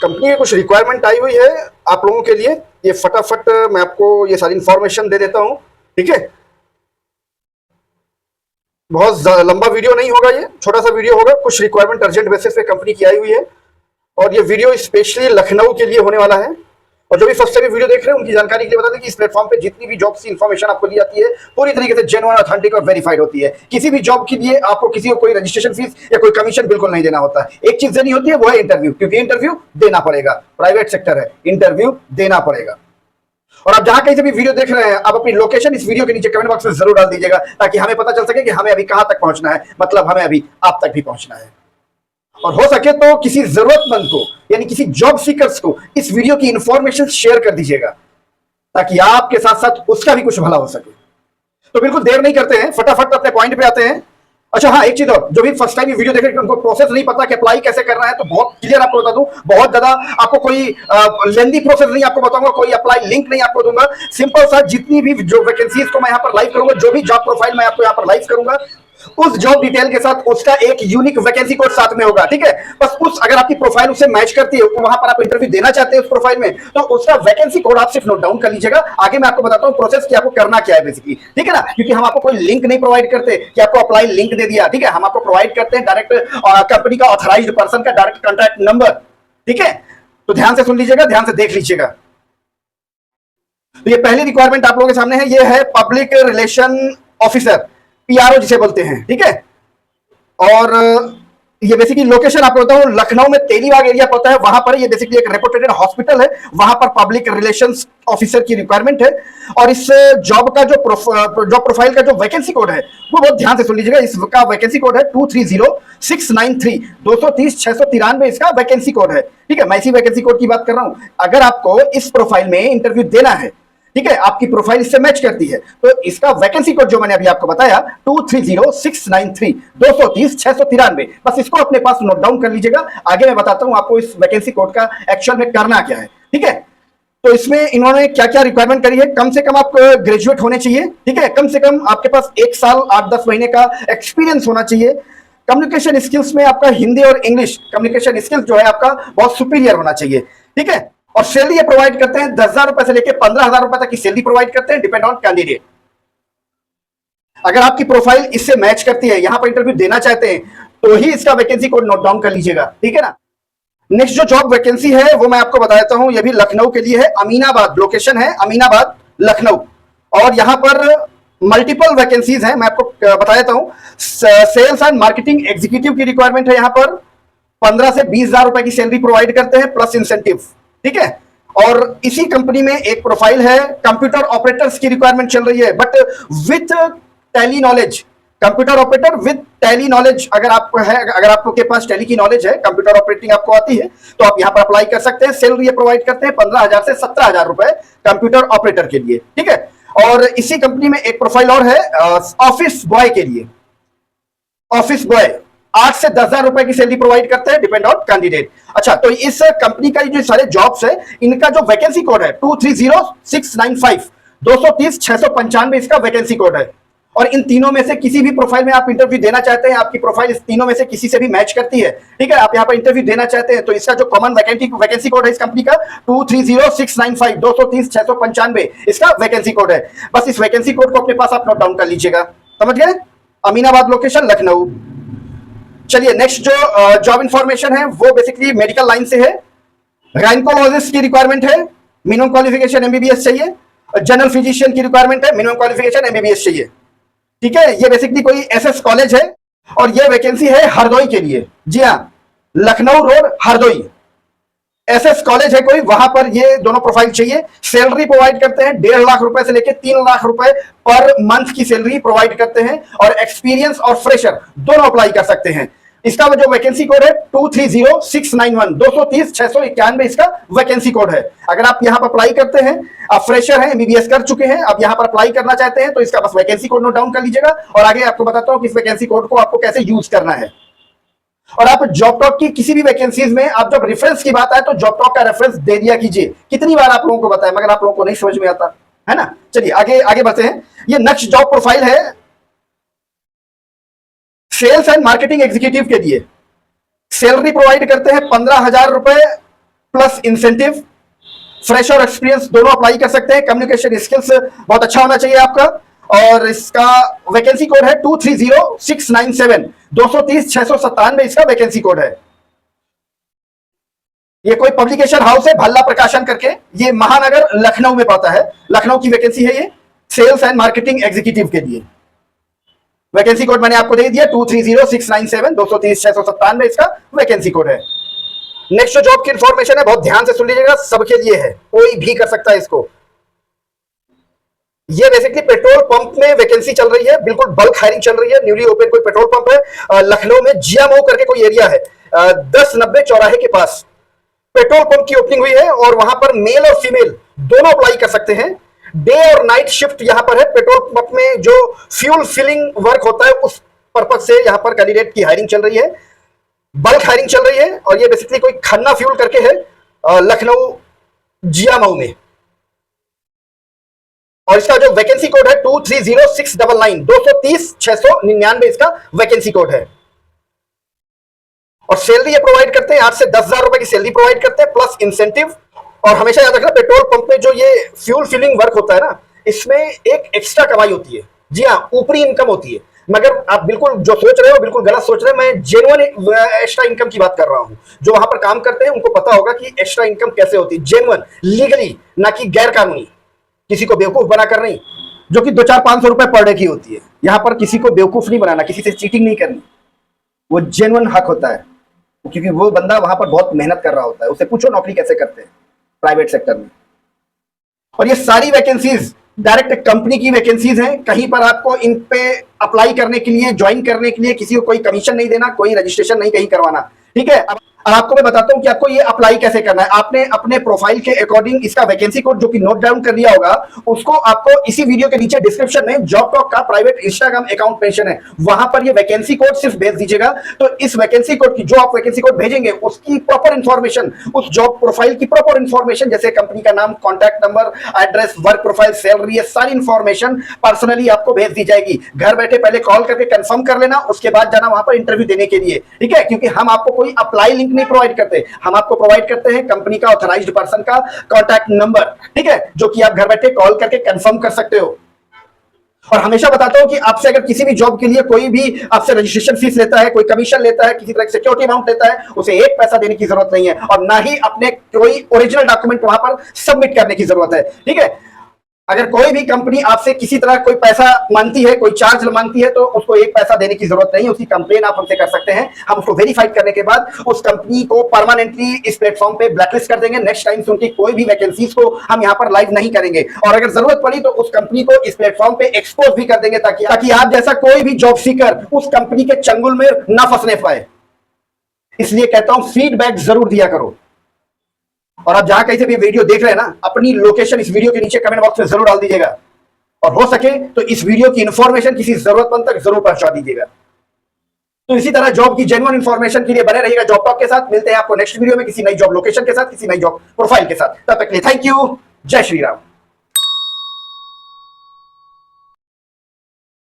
Company की कुछ requirement आई हुई है आप लोगों के लिए। ये फटाफट मैं आपको ये सारी इंफॉर्मेशन दे देता हूं, ठीक है। बहुत लंबा वीडियो नहीं होगा, ये छोटा सा वीडियो होगा। कुछ रिक्वायरमेंट अर्जेंट बेसिस पे कंपनी की आई हुई है और ये वीडियो स्पेशली लखनऊ के लिए होने वाला है। और जो भी फर्स्ट टाइम वीडियो देख रहे हैं उनकी जानकारी के लिए बता दें कि इस प्लेटफॉर्म पे जितनी भी जॉब्स की इन्फॉर्मेशन आपको दी जाती है पूरी तरीके से जेन्युइन, ऑथेंटिक और वेरीफाइड होती है। किसी भी जॉब के लिए आपको किसी को कोई रजिस्ट्रेशन फीस या कोई कमीशन बिल्कुल नहीं देना होता है। एक चीज देनी होती है, वो है इंटरव्यू, क्योंकि इंटरव्यू देना पड़ेगा। प्राइवेट सेक्टर है, इंटरव्यू देना पड़ेगा। और आप जहां कहीं से भी वीडियो देख रहे हैं, आप अपनी लोकेशन इस वीडियो के नीचे कमेंट बॉक्स में जरूर डाल दीजिएगा, ताकि हमें पता चल सके कि हमें अभी कहां तक पहुंचना है, मतलब हमें अभी आप तक भी पहुंचना है। और हो सके तो किसी जरूरतमंद को, यानी किसी जॉब सीकर्स को इस वीडियो की इंफॉर्मेशन शेयर कर दीजिएगा, ताकि आपके साथ साथ उसका भी कुछ भला हो सके। तो बिल्कुल देर नहीं करते हैं, फटाफट अपने पॉइंट पे आते हैं। अच्छा हाँ, एक चीज और, जो भी फर्स्ट टाइम ये वीडियो देख रहे हैं उनको प्रोसेस नहीं पता कि अप्लाई कैसे करना है, तो बहुत क्लियर आपको बता दूं। बहुत ज्यादा आपको कोई लेंदी प्रोसेस नहीं आपको बताऊंगा, कोई अप्लाई लिंक नहीं आपको दूंगा। सिंपल सा, जितनी भी जो वैकेंसीज को मैं यहाँ पर लाइव करूंगा, जो भी जॉब प्रोफाइल मैं आपको यहाँ पर लाइव करूंगा, उस जॉब डिटेल के साथ उसका एक यूनिक वैकेंसी कोड साथ में होगा, ठीक है। बस उस, अगर आपकी प्रोफाइल उससे मैच करती है, वहां पर आप इंटरव्यू देना चाहते हैं उस प्रोफाइल में, तो उसका वैकेंसी कोड आप सिर्फ नोट डाउन कर लीजिएगा। आगे मैं आपको बताता हूं प्रोसेस कि आपको करना क्या है बेसिकली, ठीक है ना। क्योंकि हम आपको कोई लिंक नहीं प्रोवाइड करते कि आपको अप्लाई लिंक दे दिया, ठीक है। हम आपको प्रोवाइड करते हैं डायरेक्ट कंपनी का ऑथराइज्ड पर्सन का डायरेक्ट कॉन्टैक्ट नंबर, ठीक है। तो ध्यान से सुन लीजिएगा, ध्यान से देख लीजिएगा। तो ये पहली रिक्वायरमेंट आप लोगों के सामने है, ये है पब्लिक रिलेशन ऑफिसर, पीआरओ जिसे बोलते हैं, ठीक है। और ये बेसिकली लोकेशन आपको बताऊं, लखनऊ में तेलीबाग एरिया पड़ता है, वहां पर ये बेसिकली एक रेपुटेड हॉस्पिटल है, वहां पर पब्लिक रिलेशंस ऑफिसर की रिक्वायरमेंट है। और इस जॉब का जो जॉब प्रोफाइल का जो वैकेंसी कोड है वो बहुत ध्यान से सुन लीजिएगा। इसका वैकेंसी कोड है 230693, 230-693 इसका वैकेंसी कोड है, ठीक है। मैं इसी वैकेंसी कोड की बात कर रहा हूं। अगर आपको इस प्रोफाइल में इंटरव्यू देना है, ठीक है, आपकी प्रोफाइल इससे मैच करती है, तो इसका वैकेंसी कोड जो मैंने अभी आपको बताया 230693, 230-693, बस इसको अपने पास नोट डाउन कर लीजिएगा। आगे मैं बताता हूं आपको इस वैकेंसी कोड का एक्चुअल में करना क्या है, ठीक है। तो इसमें इन्होंने क्या क्या रिक्वायरमेंट करी है, कम से कम आप ग्रेजुएट होने चाहिए, ठीक है। कम से कम आपके पास 1 साल 8-10 महीने का एक्सपीरियंस होना चाहिए। कम्युनिकेशन स्किल्स में आपका हिंदी और इंग्लिश कम्युनिकेशन स्किल्स जो है आपका बहुत सुपीरियर होना चाहिए, ठीक है। और सैलरी ये प्रोवाइड करते हैं 10,000 रुपए से लेकर 15,000 रुपए तक की सैलरी प्रोवाइड करते हैं, डिपेंड ऑन कैंडिडेट। अगर आपकी प्रोफाइल इससे मैच करती है, यहां पर इंटरव्यू देना चाहते हैं, तो ही इसका वैकेंसी कोड नोट डाउन कर लीजिएगा, ठीक है ना। नेक्स्ट जो जॉब वैकेंसी है वो मैं आपको बताता हूं, ये भी लखनऊ के लिए है, अमीनाबाद लोकेशन है, अमीनाबाद लखनऊ। और यहां पर मल्टीपल वैकेंसीज हैं, मैं आपको बता देता हूं। सेल्स एंड मार्केटिंग एग्जीक्यूटिव की रिक्वायरमेंट है, यहां पर 15 से 20,000 रुपए की सैलरी प्रोवाइड करते हैं प्लस इंसेंटिव, ठीक है। और इसी कंपनी में एक प्रोफाइल है, कंप्यूटर ऑपरेटर्स की रिक्वायरमेंट चल रही है, but with tally knowledge, computer operator with tally knowledge अगर आपको है, अगर आपके पास टैली की नॉलेज है, कंप्यूटर ऑपरेटिंग आपको आती है, तो आप यहां पर अप्लाई कर सकते हैं। सैलरी ये प्रोवाइड करते हैं 15,000 से 17,000 रुपए कंप्यूटर ऑपरेटर के लिए, ठीक है। और इसी कंपनी में एक प्रोफाइल और है ऑफिस बॉय के लिए, ऑफिस बॉय 8 से 10,000 रुपए की सैलरी प्रोवाइड करते हैं, डिपेंड ऑन कैंडिडेट। अच्छा, तो इस कंपनी का जो सारे जॉब्स है, इनका जो वैकेंसी कोड है 230695, 230-695 इसका वैकेंसी कोड है। और इन तीनों में से किसी भी प्रोफाइल में आप इंटरव्यू देना चाहते हैं, आपकी प्रोफाइल इस तीनों में से किसी से भी मैच करती है, ठीक है, आप यहां पर इंटरव्यू देना चाहते हैं, तो इसका जो कॉमन वैकेंसी कोड है इस कंपनी का 230695, 230-695 इसका वैकेंसी कोड है। बस इस वैकेंसी कोड को अपने पास आप नोट डाउन कर लीजिएगा, समझ गए। अमीनाबाद लोकेशन लखनऊ। चलिए नेक्स्ट जो जॉब इंफॉर्मेशन है वो बेसिकली मेडिकल लाइन से है। गायनेकोलॉजिस्ट की रिक्वायरमेंट है, मिनिमम क्वालिफिकेशन एमबीबीएस चाहिए। जनरल फिजिशियन की रिक्वायरमेंट है, मिनिमम क्वालिफिकेशन एमबीबीएस चाहिए, ठीक है। ये बेसिकली कोई एसएस कॉलेज है और ये वैकेंसी है हरदोई के लिए। जी हाँ, Lucknow road Hardoi SS college है कोई, वहां पर ये दोनों प्रोफाइल चाहिए। सैलरी प्रोवाइड करते हैं 1.5 लाख रुपए से लेकर 3 लाख रुपए पर मंथ की सैलरी प्रोवाइड करते हैं। और एक्सपीरियंस और फ्रेशर दोनों अप्लाई कर सकते हैं। इसका जो वैकेंसी कोड है 230691, 230-691 इसका वैकेंसी कोड है। अगर आप यहां पर अप्लाई करते हैं, आप फ्रेशर हैं, एमबीबीएस कर चुके हैं, आप यहां पर अप्लाई करना चाहते हैं, तो इसका बस वैकेंसी कोड नोट डाउन कर लीजिएगा। और आगे आपको बताता हूं कि इस वैकेंसी कोड को आपको कैसे यूज करना है। और आप जॉब टॉक की किसी भी वैकेंसीज में आप जब रेफरेंस की बात आए तो जॉब टॉक का रेफरेंस दे दिया कीजिए। कितनी बार आप लोगों को बताया, मगर आप लोगों को नहीं समझ में आता है ना। चलिए आगे आगे बढ़ते हैं। ये नेक्स्ट जॉब प्रोफाइल है सेल्स एंड मार्केटिंग एग्जीक्यूटिव के लिए। सैलरी प्रोवाइड करते हैं 15,000 रुपए प्लस इंसेंटिव। फ्रेश और एक्सपीरियंस दोनों अप्लाई कर सकते हैं। कम्युनिकेशन स्किल्स बहुत अच्छा होना चाहिए आपका। और इसका वैकेंसी कोड है 230697, 230-697 इसका वैकेंसी कोड है। ये कोई पब्लिकेशन हाउस है भल्ला प्रकाशन करके, ये महानगर लखनऊ में पड़ता है। लखनऊ की वैकेंसी है ये, सेल्स एंड मार्केटिंग एग्जीक्यूटिव के लिए। वैकेंसी कोड मैंने आपको दे दिया 230697, 230-697 इसका वैकेंसी कोड है। नेक्स्ट जो जॉब की इंफॉर्मेशन है बहुत ध्यान से सुन लीजिएगा, सबके लिए है, कोई भी कर सकता है इसको। ये बेसिकली पेट्रोल पंप में वैकेंसी चल रही है, बिल्कुल बल्क हायरिंग चल रही है। न्यूली ओपन कोई पेट्रोल पंप है लखनऊ में, जियामऊ करके कोई एरिया है, 1090 चौराहे के पास पेट्रोल पंप की ओपनिंग हुई है। और वहां पर मेल और फीमेल दोनों अप्लाई कर सकते हैं। डे और नाइट शिफ्ट यहां पर है। पेट्रोल पंप में जो फ्यूल फिलिंग वर्क होता है उस पर्पज से यहां पर कैंडिडेट की हायरिंग चल रही है, बल्क हायरिंग चल रही है। और ये बेसिकली कोई खन्ना फ्यूल करके है लखनऊ जियामऊ में। और इसका जो वैकेंसी कोड है 230699, 230-699 इसका वैकेंसी कोड है। और सैलरी ये प्रोवाइड करते हैं 8 से 10,000 रुपए की सैलरी प्रोवाइड करते हैं प्लस इंसेंटिव। और हमेशा याद रखना पेट्रोल पंप में जो ये फ्यूल फिलिंग वर्क होता है ना, इसमें एक एक्स्ट्रा कमाई होती है। जी हाँ, ऊपरी इनकम होती है। मगर आप बिल्कुल जो सोच रहे हो बिल्कुल गलत सोच रहे हैं। मैं जेन्युइन एक्स्ट्रा इनकम की बात कर रहा हूं। जो वहां पर काम करते हैं उनको पता होगा कि एक्स्ट्रा इनकम कैसे होती है, जेन्युइन लीगली, ना कि गैर कानूनी, किसी को बेवकूफ बनाकर नहीं, जो कि 200-500 रुपए पर डे की होती है। यहां पर किसी को बेवकूफ नहीं बनाना, किसी से चीटिंग नहीं करनी, वो जेन्युइन हक होता है, क्योंकि वो बंदा वहां पर बहुत मेहनत कर रहा होता है। उसे पूछो नौकरी कैसे करते हैं प्राइवेट सेक्टर में। और ये सारी वैकेंसीज डायरेक्ट कंपनी की वैकेंसीज हैं। कहीं पर आपको इन पे अप्लाई करने के लिए, ज्वाइन करने के लिए किसी को कोई कमीशन नहीं देना, कोई रजिस्ट्रेशन नहीं कहीं करवाना, ठीक है। अब आपको मैं बताता हूं कि आपको ये अप्लाई कैसे करना है। आपने अपने प्रोफाइल के अकॉर्डिंग इसका वैकेंसी कोड जो कि नोट डाउन कर लिया होगा, उसको आपको इसी वीडियो के नीचे डिस्क्रिप्शन में जॉब टॉक का प्राइवेट इंस्टाग्राम अकाउंट मेंशन है, वहां पर ये वैकेंसी कोड सिर्फ भेज दीजिएगा। तो इस वैकेंसी कोड की, जो आप वैकेंसी कोड भेजेंगे उसकी प्रॉपर इंफॉर्मेशन, उस जॉब प्रोफाइल की प्रॉपर इंफॉर्मेशन, जैसे कंपनी का नाम, contact number, address, work profile, salary, ये सारी इंफॉर्मेशन पर्सनली आपको भेज दी जाएगी। घर बैठे पहले कॉल करके कंफर्म कर लेना, उसके बाद जाना वहां पर इंटरव्यू देने के लिए, ठीक है। क्योंकि हम आपको कोई अप्लाई लिंक नहीं प्रोवाइड करते, हम आपको प्रोवाइड करते हैं कंपनी का ऑथराइज्ड पर्सन का कॉन्टैक्ट नंबर, ठीक है, जो कि आप घर बैठे कॉल करके कंफर्म कर सकते हो। और हमेशा बताता हूं कि आपसे अगर किसी भी जॉब के लिए कोई भी आपसे रजिस्ट्रेशन फीस लेता है, कोई कमीशन लेता है, किसी तरह की सिक्योरिटी अमाउंट लेता है, उसे एक पैसा देने की जरूरत नहीं है। और ना ही अपने कोई ओरिजिनल डॉक्यूमेंट वहां पर सबमिट करने की जरूरत है, ठीक है। अगर कोई भी कंपनी आपसे किसी तरह कोई पैसा मांगती है, कोई चार्ज मांगती है, तो उसको एक पैसा देने की जरूरत नहीं है। उसकी कंप्लेन आप हमसे कर सकते हैं। हम उसको वेरीफाइड करने के बाद उस कंपनी को परमानेंटली इस प्लेटफॉर्म पे ब्लैकलिस्ट कर देंगे। नेक्स्ट टाइम से उनकी कोई भी वैकेंसीज को हम यहाँ पर लाइव नहीं करेंगे। और अगर जरूरत पड़ी तो उस कंपनी को इस प्लेटफॉर्म पे एक्सपोज भी कर देंगे, ताकि आप जैसा कोई भी जॉब सीकर उस कंपनी के चंगुल में ना फंसने पाए। इसलिए कहता हूं फीडबैक जरूर दिया करो। और आप जहां कहीं से भी वीडियो देख रहे हैं ना, अपनी लोकेशन इस वीडियो के नीचे कमेंट बॉक्स में जरूर डाल दीजिएगा। और हो सके तो इस वीडियो की इंफॉर्मेशन किसी जरूरतमंद तक जरूर पहुंचा दीजिएगा। तो इसी तरह जॉब की जेन्युइन इंफॉर्मेशन के लिए बने रहिएगा जॉब टॉक के साथ। मिलते हैं आपको नेक्स्ट वीडियो में किसी नई जॉब लोकेशन के साथ, किसी नई जॉब प्रोफाइल के साथ। तब तक के लिए थैंक यू। जय श्री राम।